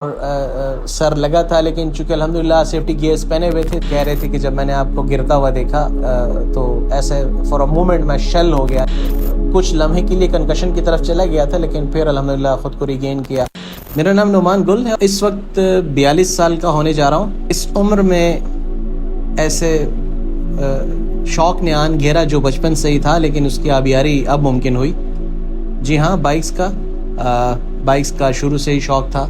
اور سر لگا تھا، لیکن چونکہ الحمدللہ سیفٹی گیئرز پہنے ہوئے تھے. کہہ رہے تھے کہ جب میں نے آپ کو گرتا ہوا دیکھا تو ایسے فار اے مومنٹ میں شل ہو گیا. کچھ لمحے کے لیے کنکشن کی طرف چلا گیا تھا، لیکن پھر الحمدللہ خود کو ریگین کیا. میرا نام نعمان گل ہے. اس وقت 42 سال کا ہونے جا رہا ہوں. اس عمر میں ایسے شوق نے آن گھیرا جو بچپن سے ہی تھا، لیکن اس کی آبیاری اب ممکن ہوئی. جی ہاں، بائکس کا شروع سے ہی شوق تھا،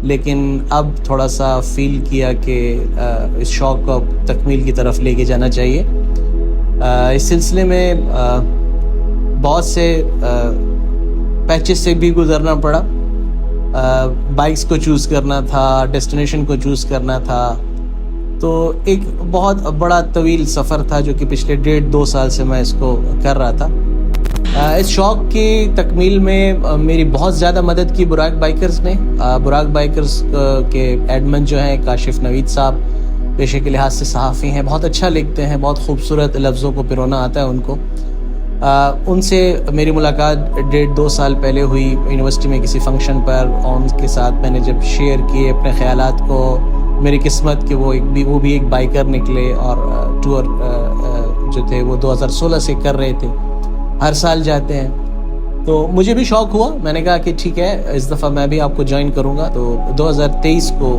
لیکن اب تھوڑا سا فیل کیا کہ اس شوق کو تکمیل کی طرف لے کے جانا چاہیے. اس سلسلے میں بہت سے پیچز سے بھی گزرنا پڑا. بائکس کو چوز کرنا تھا، ڈیسٹینیشن کو چوز کرنا تھا، تو ایک بہت بڑا طویل سفر تھا جو کہ پچھلے 1.5-2 سال سے میں اس کو کر رہا تھا. اس شوق کی تکمیل میں میری بہت زیادہ مدد کی براق بائکرز نے. براق بائکرز کے ایڈمن جو ہیں کاشف نوید صاحب، پیشے کے لحاظ سے صحافی ہیں، بہت اچھا لکھتے ہیں، بہت خوبصورت لفظوں کو پرونا آتا ہے ان کو. ان سے میری ملاقات 1.5-2 سال پہلے ہوئی یونیورسٹی میں کسی فنکشن پر، اور ان کے ساتھ میں نے جب شیئر کیے اپنے خیالات کو. میری قسمت کہ وہ بھی ایک بائکر نکلے، اور ٹور جو تھے وہ 2016 سے کر رہے تھے، ہر سال جاتے ہیں. تو مجھے بھی شوق ہوا. میں نے کہا کہ ٹھیک ہے، اس دفعہ میں بھی آپ کو جوائن کروں گا. تو 2023 کو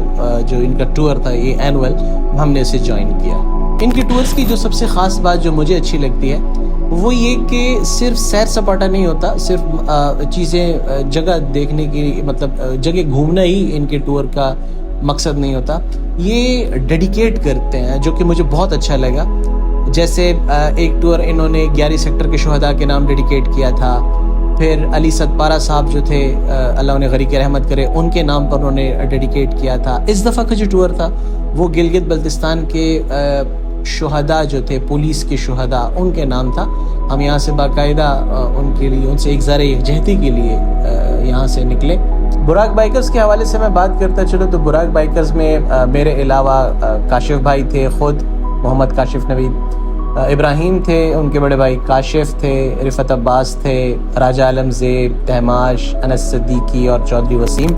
جو ان کا ٹور تھا، یہ اینول، ہم نے اسے جوائن کیا. ان کے ٹورز کی جو سب سے خاص بات جو مجھے اچھی لگتی ہے وہ یہ کہ صرف سیر سپاٹا نہیں ہوتا، صرف چیزیں جگہ دیکھنے کی، مطلب جگہ گھومنا ہی ان کے ٹور کا مقصد نہیں ہوتا. یہ ڈیڈیکیٹ کرتے ہیں، جو کہ مجھے بہت اچھا لگا. جیسے ایک ٹور انہوں نے 11 سیکٹر کے شہداء کے نام ڈیڈیکیٹ کیا تھا. پھر علی ستپارہ صاحب جو تھے، اللہ انہیں غریق رحمت کرے، ان کے نام پر انہوں نے ڈیڈیکیٹ کیا تھا. اس دفعہ کا جو ٹور تھا وہ گلگت بلتستان کے شہداء جو تھے، پولیس کے شہداء، ان کے نام تھا. ہم یہاں سے باقاعدہ ان کے لیے، ان سے ایک ذرا یکجہتی کے لیے یہاں سے نکلے. براق بائکرز کے حوالے سے میں بات کرتا چلوں تو براق بائکرز میں میرے علاوہ کاشف بھائی تھے، خود محمد کاشف نوید، ابراہیم تھے، ان کے بڑے بھائی کاشف تھے، رفعت عباس تھے، راجہ عالم زیب، تہماش، انس صدیقی اور چودھری وسیم.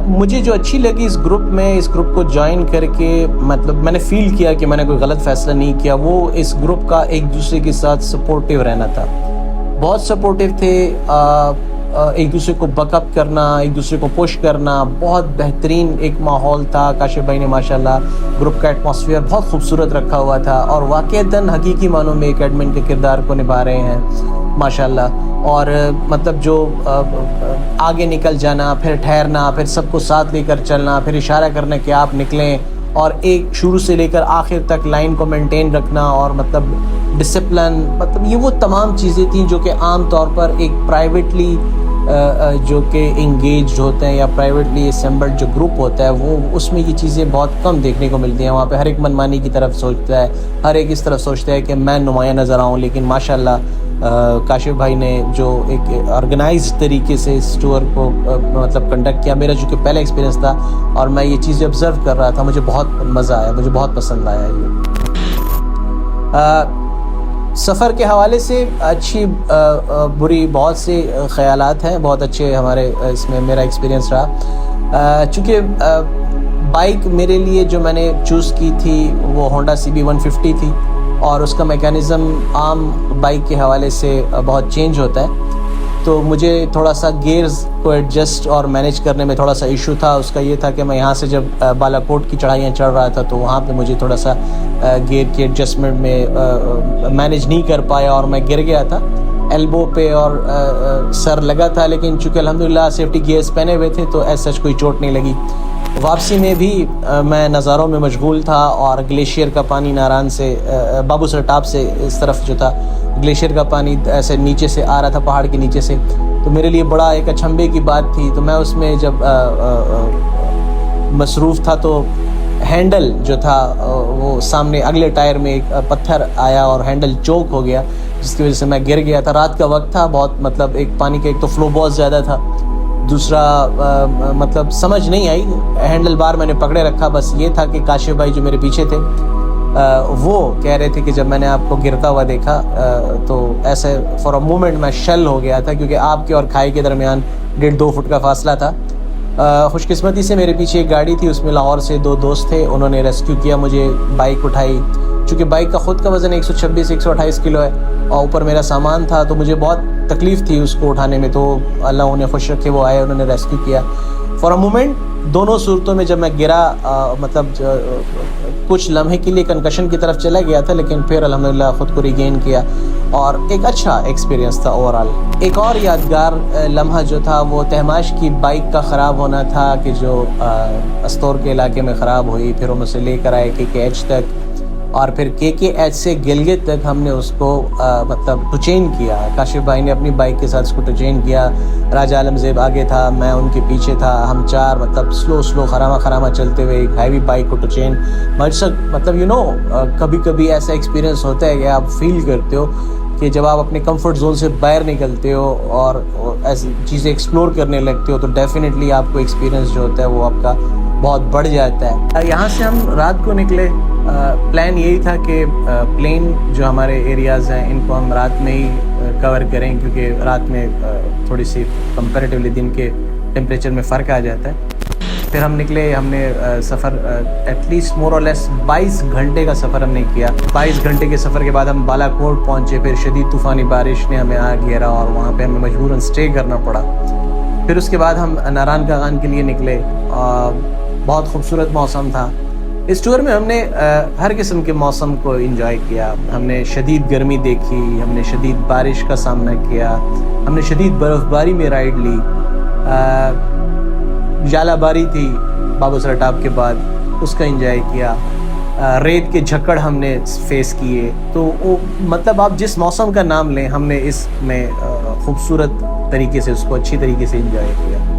مجھے جو اچھی لگی اس گروپ کو جوائن کر کے، مطلب میں نے فیل کیا کہ میں نے کوئی غلط فیصلہ نہیں کیا، وہ اس گروپ کا ایک دوسرے کے ساتھ سپورٹیو رہنا تھا. بہت سپورٹیو تھے، ایک دوسرے کو بک اپ کرنا، ایک دوسرے کو پش کرنا، بہت بہترین ایک ماحول تھا. کاشف بھائی نے ماشاءاللہ گروپ کا ایٹماسفیئر بہت خوبصورت رکھا ہوا تھا، اور واقعتاً حقیقی معنوں میں ایک ایڈمن کے کردار کو نبھا رہے ہیں ماشاءاللہ. اور مطلب جو آگے نکل جانا، پھر ٹھہرنا، پھر سب کو ساتھ لے کر چلنا، پھر اشارہ کرنا کہ آپ نکلیں، اور ایک شروع سے لے کر آخر تک لائن کو مینٹین رکھنا، اور مطلب ڈسپلن، مطلب یہ وہ تمام چیزیں تھیں جو کہ عام طور پر ایک پرائیویٹلی جو کہ انگیجڈ ہوتے ہیں یا پرائیویٹلی اسمبلڈ جو گروپ ہوتا ہے، وہ اس میں یہ چیزیں بہت کم دیکھنے کو ملتی ہیں. وہاں پہ ہر ایک منمانی کی طرف سوچتا ہے، ہر ایک اس طرف سوچتا ہے کہ میں نمایاں نظر آؤں. لیکن ماشاءاللہ کاشف بھائی نے جو ایک آرگنائزڈ طریقے سے اس ٹور کو مطلب کنڈکٹ کیا. میرا جو کہ پہلا ایکسپیرینس تھا اور میں یہ چیزیں آبزرو کر رہا تھا، مجھے بہت مزہ آیا، مجھے بہت پسند آیا. یہ سفر کے حوالے سے اچھی بری بہت سے خیالات ہیں، بہت اچھے ہمارے اس میں میرا ایکسپیرینس رہا. چونکہ بائک میرے لیے جو میں نے چوز کی تھی وہ ہونڈا CB150 تھی، اور اس کا میکینزم عام بائک کے حوالے سے بہت چینج ہوتا ہے. تو مجھے تھوڑا سا گیئرز کو ایڈجسٹ اور مینیج کرنے میں تھوڑا سا ایشو تھا. اس کا یہ تھا کہ میں یہاں سے جب بالا کوٹ کی چڑھائیاں چڑھ رہا تھا تو وہاں پہ مجھے تھوڑا سا گیئر کی ایڈجسٹمنٹ میں مینیج نہیں کر پایا، اور میں گر گیا تھا. ایلبو پہ اور سر لگا تھا، لیکن چونکہ الحمدللہ سیفٹی گیئرز پہنے ہوئے تھے تو ایسا کوئی چوٹ نہیں لگی. واپسی میں بھی میں نظاروں میں مشغول تھا، اور گلیشیئر کا پانی ناران سے، بابو سر ٹاپ سے اس طرف جو تھا گلیشیئر کا پانی ایسے نیچے سے آ رہا تھا، پہاڑ کے نیچے سے. تو میرے لیے بڑا ایک اچنبھے کی بات تھی. تو میں اس میں جب مصروف تھا تو ہینڈل جو تھا وہ سامنے اگلے ٹائر میں ایک پتھر آیا اور ہینڈل چوک ہو گیا، جس کی وجہ سے میں گر گیا تھا. رات کا وقت تھا، بہت مطلب ایک پانی کا ایک تو فلو بہت زیادہ تھا، دوسرا مطلب سمجھ نہیں آئی. ہینڈل بار میں نے پکڑے رکھا. بس یہ تھا کہ کاشف بھائی جو میرے پیچھے تھے وہ کہہ رہے تھے کہ جب میں نے آپ کو گرتا ہوا دیکھا تو ایسے فار اے مومنٹ میں شل ہو گیا تھا، کیونکہ آپ کے اور کھائی کے درمیان 1.5-2 فٹ کا فاصلہ تھا. خوش قسمتی سے میرے پیچھے ایک گاڑی تھی, اس میں لاہور سے 2 دوست تھے, انہوں نے ریسکیو کیا مجھے, بائک اٹھائی, چونکہ بائک کا خود کا وزن 126-128 کلو ہے اور اوپر میرا سامان تھا, تو مجھے بہت تکلیف تھی اس کو اٹھانے میں, تو اللہ انہیں خوش رکھے, وہ آئے, انہوں نے ریسکیو کیا. فار اے مومنٹ دونوں صورتوں میں جب میں گرا, مطلب کچھ لمحے کے لیے کنکشن کی طرف چلا گیا تھا, لیکن پھر الحمدللہ خود کو ریگین کیا اور ایک اچھا ایکسپیرینس تھا اوور آل. ایک اور یادگار لمحہ جو تھا وہ تہماش کی بائک کا خراب ہونا تھا, کہ جو استور کے علاقے میں خراب ہوئی, پھر ہم اسے لے کر آئے KKH تک, اور پھر KKH سے گلگت تک ہم نے اس کو مطلب ٹو چین کیا. کاشف بھائی نے اپنی بائک کے ساتھ اس کو ٹو چین کیا, راجہ عالم زیب آگے تھا, میں ان کے پیچھے تھا, ہم 4 مطلب سلو خرامہ چلتے ہوئے ایک ہیوی بائک کو ٹو چین. مطلب کبھی کبھی ایسا ایکسپیرینس ہوتا ہے کہ آپ فیل کرتے ہو کہ جب آپ اپنے کمفرٹ زون سے باہر نکلتے ہو اور ایسی چیزیں ایکسپلور کرنے لگتے ہو, تو ڈیفینیٹلی آپ کو ایکسپیرینس جو ہوتا ہے وہ آپ کا بہت بڑھ جاتا ہے. یہاں سے ہم رات کو نکلے, پلان یہی تھا کہ پلین جو ہمارے ایریاز ہیں ان کو ہم رات میں ہی کور کریں, کیونکہ رات میں تھوڑی سی کمپیریٹیولی دن کے ٹیمپریچر میں فرق آ جاتا ہے. پھر ہم نکلے, ہم نے سفر ایٹ لیسٹ مور اور لیس 22 گھنٹے کا سفر ہم نے کیا. 22 گھنٹے کے سفر کے بعد ہم بالا کوٹ پہنچے, پھر شدید طوفانی بارش نے ہمیں آ گھیرا اور وہاں پہ ہمیں مجبوراً اسٹے کرنا پڑا. پھر اس کے بعد ہم ناران کاغان کے لیے نکلے, بہت خوبصورت موسم تھا. اس ٹور میں ہم نے ہر قسم کے موسم کو انجوائے کیا. ہم نے شدید گرمی دیکھی, ہم نے شدید بارش کا سامنا کیا, ہم نے شدید برف باری میں رائڈ لی, ژالہ باری تھی بابو سر ٹاپ کے بعد, اس کا انجوائے کیا, ریت کے جھکڑ ہم نے فیس کیے. تو مطلب آپ جس موسم کا نام لیں, ہم نے اس میں خوبصورت طریقے سے اس کو اچھی طریقے سے انجوائے کیا.